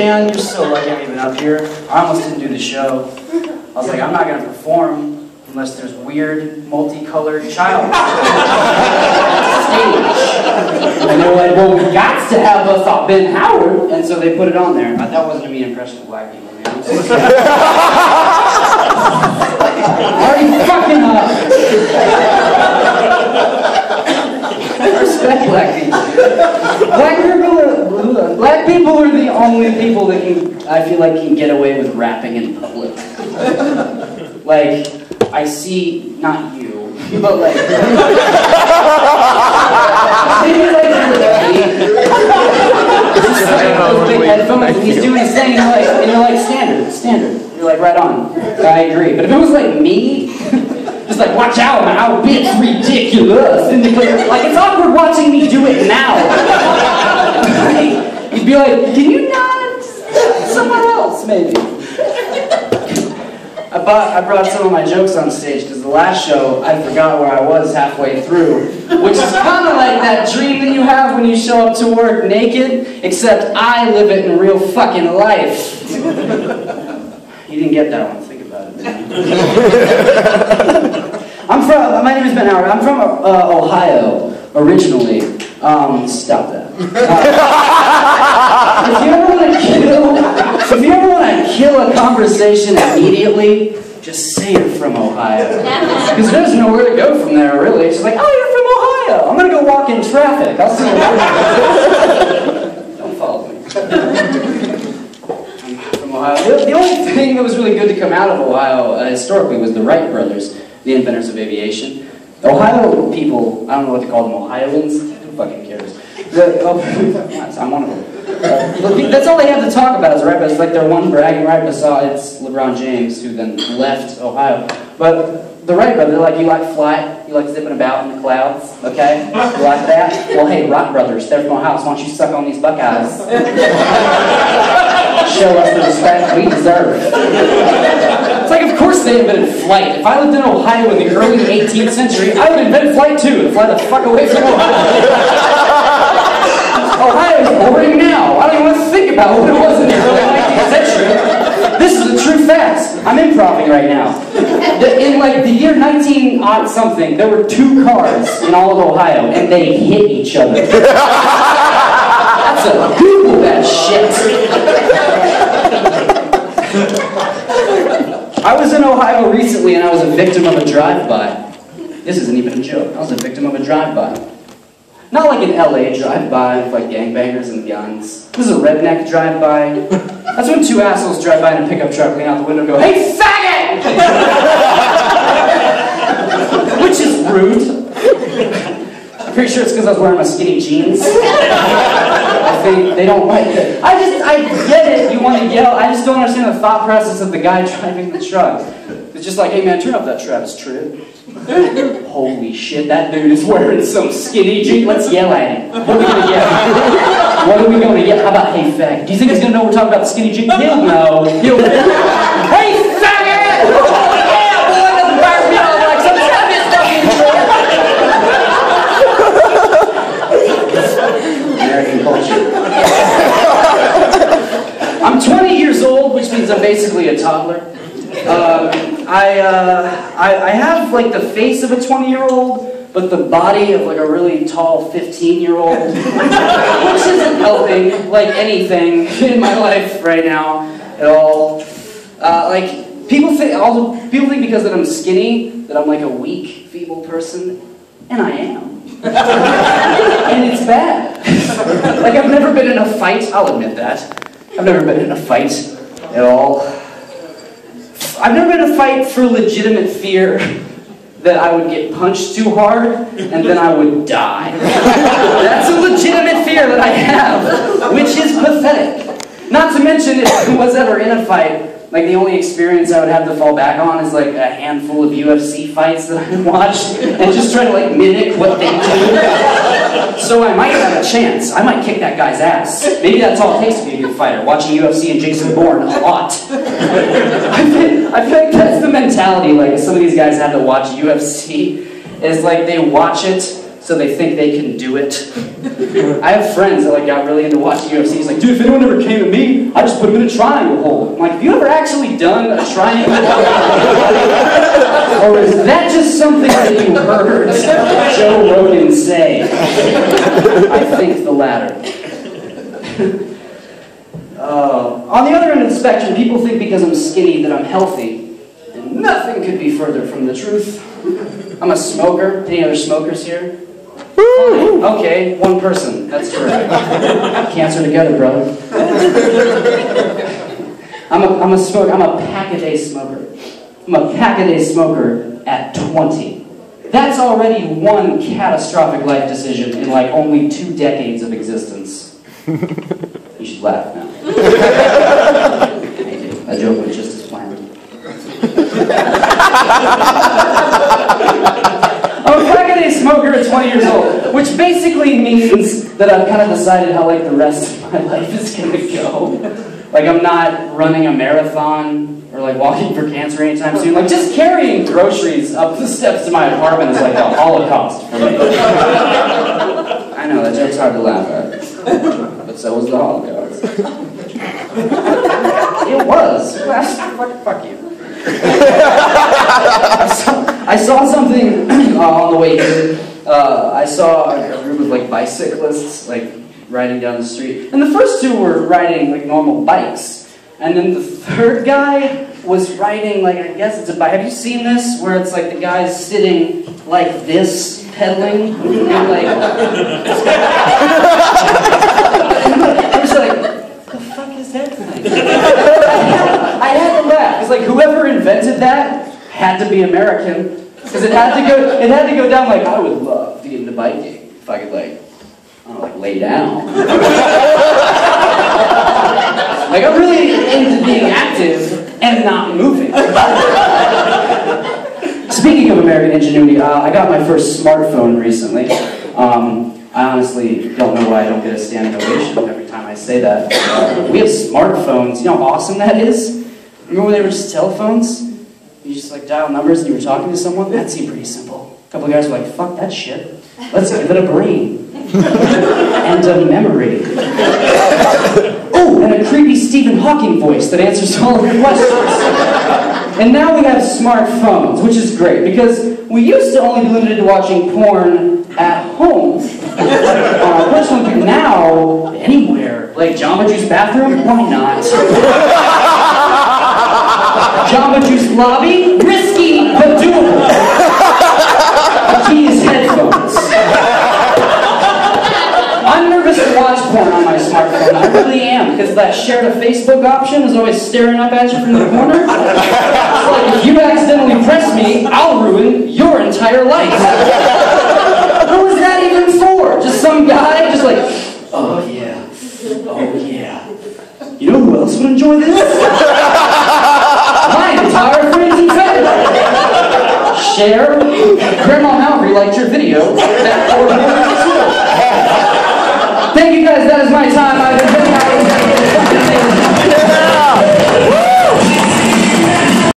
Man, you're so lucky I'm even up here. I almost didn't do the show. I was like, I'm not going to perform unless there's weird, multicolored child stage. And they're like, well, we got to have us on Ben Howard. And so they put it on there. That wasn't a mean impression of black people, man. Are you fucking up? I respect black people. Black people are the only people that I feel like can get away with rapping in public. Like, I see, not you, but like, maybe like those big headphones, and he's doing his thing, and you're like, standard. You're like, right on. I agree. But if it was like me, just like, watch out, man, it's ridiculous. And like, it's awkward watching me do it now. You'd be like, can you not? Somewhere else, maybe. I brought some of my jokes on stage because the last show, I forgot where I was halfway through, which is kind of like that dream that you have when you show up to work naked, except I live it in real fucking life. You didn't get that one. Think about it, man. My name is Ben Howard. I'm from Ohio, originally. Stop that. If you ever want to kill a conversation immediately, just say you're from Ohio. Because there's nowhere to go from there, really. It's just like, oh, you're from Ohio. I'm going to go walk in traffic. I'll see you. Don't follow me. Ohio. The only thing that was really good to come out of Ohio historically was the Wright brothers, the inventors of aviation. Ohio people, I don't know what to call them, Ohioans? Who fucking cares? I'm one of them. That's all they have to talk about is Wright brothers. Like their one bragging right besides LeBron James, who then left Ohio. But the Wright brothers, they're like, you like flight, you like zipping about in the clouds, okay? You like that? Well, hey, Wright brothers, they're from Ohio, so why don't you suck on these Buckeyes? Show us the respect we deserve. It's like, of course they invented flight. If I lived in Ohio in the early 18th century, I would invent flight too, to fly the fuck away from Ohio. Ohio is boring now. I don't even want to think about what it was in the early 19th century. This is a true fact. I'm improving right now. In like the year 19-odd-something, there were 2 cars in all of Ohio, and they hit each other. That's a Google that shit. I was in Ohio recently, and I was a victim of a drive-by. This isn't even a joke. I was a victim of a drive-by. Not like an LA drive-by with like gangbangers and guns. This is a redneck drive-by. That's when 2 assholes drive by in a pickup truck, lean out the window and go, "Hey, faggot!" Which is rude. I'm pretty sure it's because I was wearing my skinny jeans. I think they don't like it. I get it, you want to yell. I just don't understand the thought process of the guy driving the truck. It's just like, hey man, turn off that Travis Tritt. Holy shit, that dude is wearing some skinny jeans. Let's yell at him. What are we going to yell? What are we going to yell? How about, hey fag? Do you think he's going to know we're talking about the skinny jeans? He'll know. He'll know. Hey faggot! Oh yeah, boy, doesn't fire me out like some Travis fucking American culture. I'm 20 years old, which means I'm basically a toddler. I have like the face of a 20-year-old, but the body of like a really tall 15-year-old, which isn't helping like anything in my life right now at all. Like people think because that I'm skinny that I'm like a weak, feeble person, and I am, and it's bad. Like I've never been in a fight. I'll admit that. I've never been in a fight at all. I've never been in a fight for legitimate fear that I would get punched too hard and then I would die. That's a legitimate fear that I have, which is pathetic. Not to mention, if I was ever in a fight, like the only experience I would have to fall back on is like a handful of UFC fights that I watched and just try to like mimic what they do. So I might have a chance. I might kick that guy's ass. Maybe that's all it takes to be a good fighter, watching UFC and Jason Bourne a lot. I feel like that's the mentality like some of these guys have to watch UFC, is like they watch it so so they think they can do it. I have friends that like got really into watching UFC. He's like, dude, if anyone ever came at me, I just put them in a triangle hold. I'm like, have you ever actually done a triangle hold? Or is that just something that you heard Joe Rogan say? I think the latter. On the other end of the spectrum, people think because I'm skinny that I'm healthy. And nothing could be further from the truth. I'm a smoker. Any other smokers here? Fine. Okay, one person. That's terrific. Cancer together, brother. I'm a smoker. I'm a pack-a-day smoker. I'm a pack-a-day smoker at 20. That's already one catastrophic life decision in like only 2 decades of existence. You should laugh now. Thank you. That joke was just as planned. I'm a pack-a-day smoker at 20 years old, which basically means that I've kind of decided how like the rest of my life is going to go. Like I'm not running a marathon or like walking for cancer anytime soon. Like just carrying groceries up the steps to my apartment is like a holocaust for me. I know, that joke's hard to laugh at. But so was the Holocaust. It was. Fuck you. I saw something on the way here. I saw a group of like bicyclists like riding down the street, and the first 2 were riding like normal bikes, and then the third guy was riding like, I guess it's a bike. Have you seen this? Where it's like the guy's sitting like this, pedaling, and like. I was like, what the fuck is that thing? I had to laugh, because like whoever invented that had to be American, because it had to go down like, I would love to get into biking if I could like, I don't know, like lay down. Like I'm really into being active and not moving. Speaking of American ingenuity, I got my first smartphone recently. I honestly don't know why I don't get a standing ovation every time I say that. We have smartphones. You know how awesome that is? Remember when they were just telephones? You just like dial numbers and you were talking to someone? That seemed pretty simple. A couple of guys were like, fuck that shit. Let's give it a brain. And a memory. Oh, and a creepy Stephen Hawking voice that answers all of your questions. And now we have smartphones, which is great, because we used to only be limited to watching porn at home. Personally, now, anywhere. Like Jamba Juice bathroom? Why not? Jamba Juice lobby? Risky, but doable. The key is headphones. I'm nervous to watch porn on my smartphone. I really am, because that share to Facebook option is always staring up at you from the corner. It's like, if you accidentally press me, I'll ruin your entire life. Who is that even for? Just some guy, just like, oh yeah, oh yeah. You know who else would enjoy this? My entire friends and family. Share. Grandma Mallory liked your video. That poor